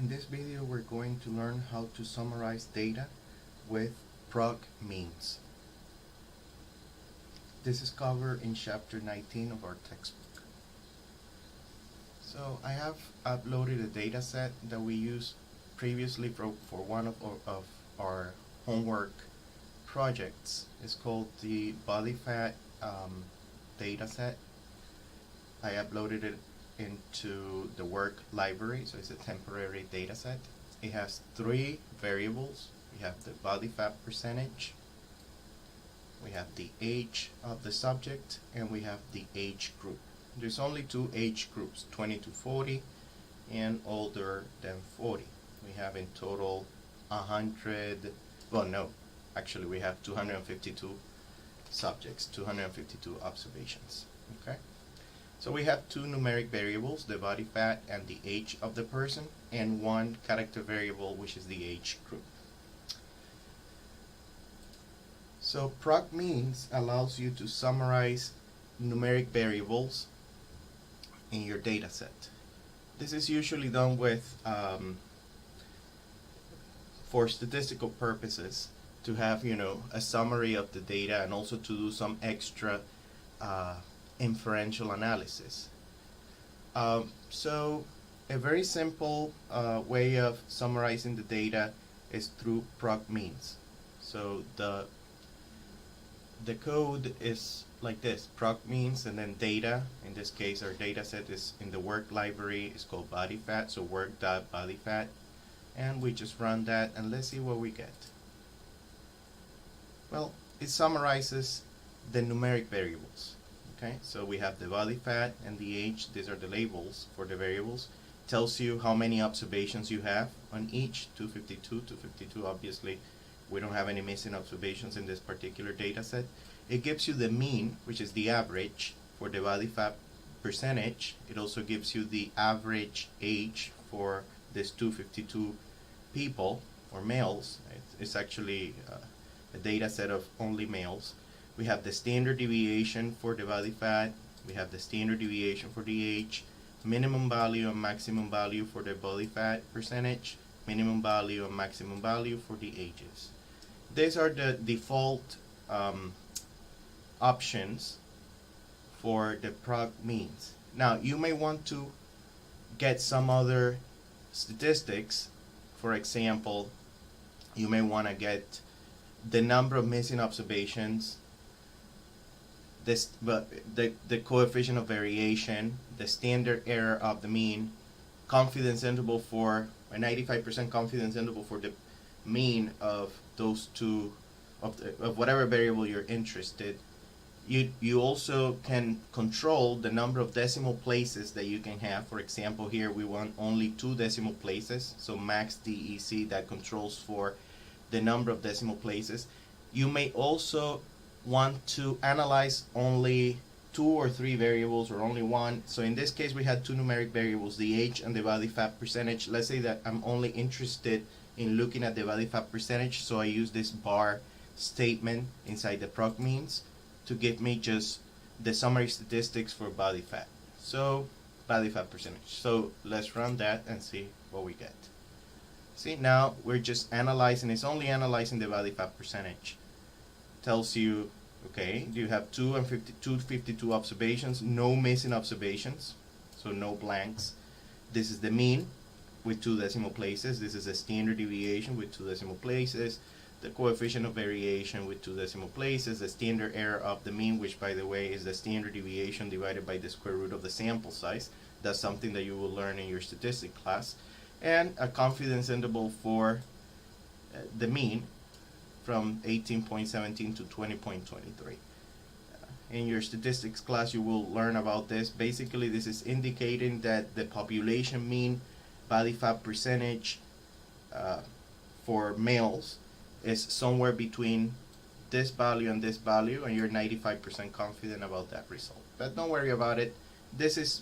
In this video we're going to learn how to summarize data with PROC means. This is covered in chapter 19 of our textbook. So I have uploaded a data set that we used previously for one of our homework projects. It's called the body fat data set. I uploaded it into the work library, so it's a temporary data set. It has three variables. We have the body fat percentage, we have the age of the subject, and we have the age group. There's only two age groups, 20 to 40 and older than 40. We have in total 100, well no, actually we have 252 subjects, 252 observations, okay? So we have two numeric variables, the body fat and the age of the person, and one character variable, which is the age group. So PROC means allows you to summarize numeric variables in your data set. This is usually done with for statistical purposes, to have a summary of the data and also to do some extra inferential analysis. So a very simple way of summarizing the data is through PROC means. So the code is like this: PROC means and then data. In this case our data set is in the work library. It's called body fat, so work.bodyfat, and we just run that and let's see what we get. Well, it summarizes the numeric variables. Okay, so we have the body fat and the age. These are the labels for the variables. Tells you how many observations you have on each. 252. Obviously, we don't have any missing observations in this particular data set. It gives you the mean, which is the average for the body fat percentage. It also gives you the average age for this 252 people, or males. It's actually a data set of only males. We have the standard deviation for the body fat, we have the standard deviation for the age, minimum value and maximum value for the body fat percentage, minimum value and maximum value for the ages. These are the default options for the PROC means. Now you may want to get some other statistics. For example, you may want to get the number of missing observations, the coefficient of variation, the standard error of the mean, confidence interval for a 95% confidence interval for the mean of those two, of whatever variable you're interested. You also can control the number of decimal places that you can have. For example, here we want only 2 decimal places, so max DEC, that controls for the number of decimal places. You may also want to analyze only 2 or 3 variables, or only one. So in this case we had 2 numeric variables, the age and the body fat percentage. Let's say that I'm only interested in looking at the body fat percentage, so I use this bar statement inside the PROC means to give me just the summary statistics for body fat. So body fat percentage. So let's run that and see what we get. See, now we're just analyzing, it's only analyzing the body fat percentage. Tells you, okay, you have 252 observations, no missing observations, so no blanks. This is the mean with 2 decimal places. This is a standard deviation with 2 decimal places. The coefficient of variation with 2 decimal places. The standard error of the mean, which by the way is the standard deviation divided by the square root of the sample size. That's something that you will learn in your statistics class. And a confidence interval for the mean from 18.17 to 20.23. In your statistics class you will learn about this. Basically this is indicating that the population mean body fat percentage for males is somewhere between this value and this value, and you're 95% confident about that result. But don't worry about it. This is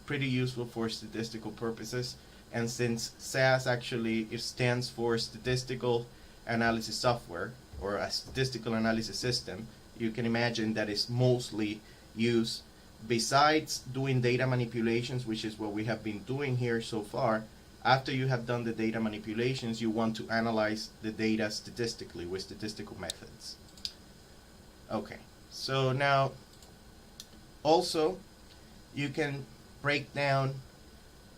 pretty useful for statistical purposes, and since SAS actually stands for statistical analysis software, or a statistical analysis system, you can imagine that it's mostly used, besides doing data manipulations, which is what we have been doing here so far, after you have done the data manipulations, you want to analyze the data statistically with statistical methods. Okay, so now also you can break down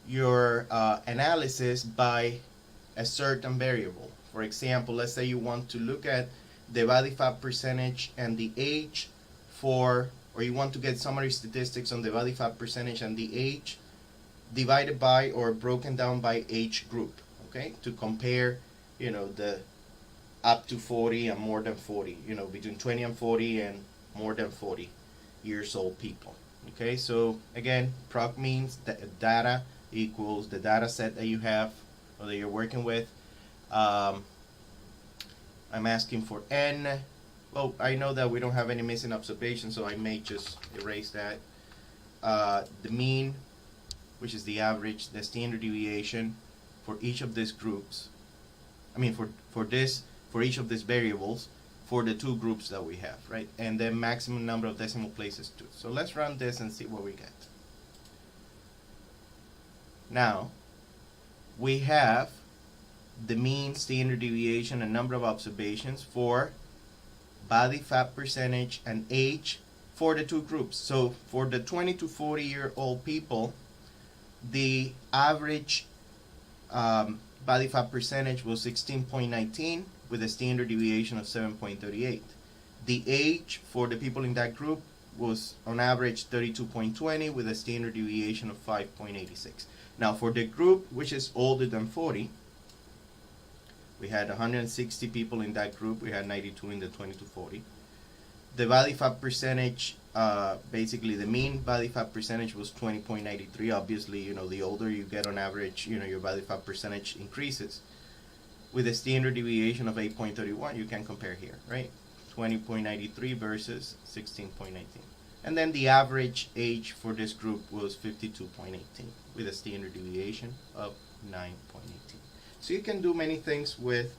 your analysis by a certain variable. For example, let's say you want to look at the body fat percentage and the age for, or you want to get summary statistics on the body fat percentage and the age divided by or broken down by age group, okay, to compare, the up to 40 and more than 40, between 20 and 40 and more than 40 years old people. Okay, so again, PROC means that data equals the data set that you have or that you're working with. I'm asking for n. Well, I know that we don't have any missing observations, so I may just erase that. The mean, which is the average, the standard deviation for each of these groups. I mean, for each of these variables for the two groups that we have, right? And then maximum number of decimal places too. So let's run this and see what we get. Now, we have the mean, standard deviation, and number of observations for body fat percentage and age for the two groups. So for the 20 to 40-year-old people, the average body fat percentage was 16.19 with a standard deviation of 7.38. The age for the people in that group was on average 32.20 with a standard deviation of 5.86. Now for the group which is older than 40, we had 160 people in that group. We had 92 in the 20 to 40. The body fat percentage, basically the mean body fat percentage was 20.93. Obviously, the older you get on average, your body fat percentage increases. With a standard deviation of 8.31, you can compare here, right? 20.93 versus 16.19. And then the average age for this group was 52.18 with a standard deviation of 9.18. So you can do many things with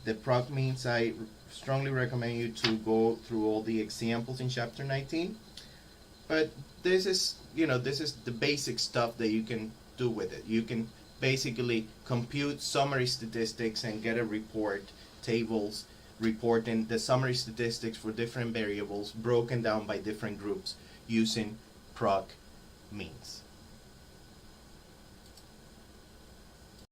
the PROC means. I strongly recommend you to go through all the examples in chapter 19. But this is the basic stuff that you can do with it. You can basically compute summary statistics and get a report, tables reporting the summary statistics for different variables broken down by different groups using PROC means.